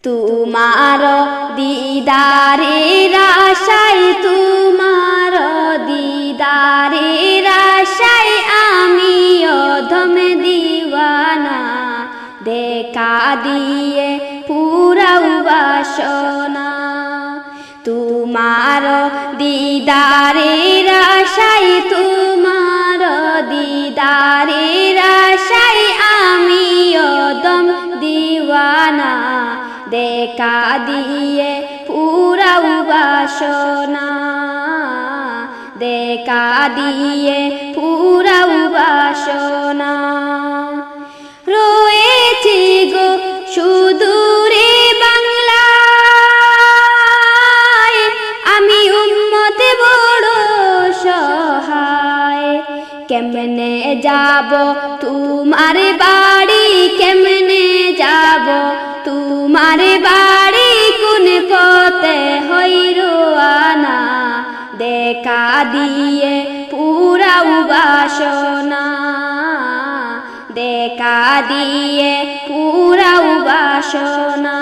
তোমার দিদারের আশায়, তোমার দিদারের আশায় আমি অধম দিওয়ানা। দেখা দিয়ে পুরাও বাসনা, তোমার দিদারের আশায়, তোমার দিদারের আশায় আমি অধম দিওয়ানা। দেখা দিয়ে পুরাও বাসনা, দেখা দিয়ে পুরাও বাসনা। রয়েছি গো সুদূরে বাংলায়, আমি উম্মত বড় সহায়। কেমনে যাব তোমার বাড়ি, কেমনে যাব তোমার বাড়ি, কোন পথে হই রওয়ানা। দেখা দিয়ে পুরাও বাসনা, দেখা দিয়ে পুরাও বাসনা।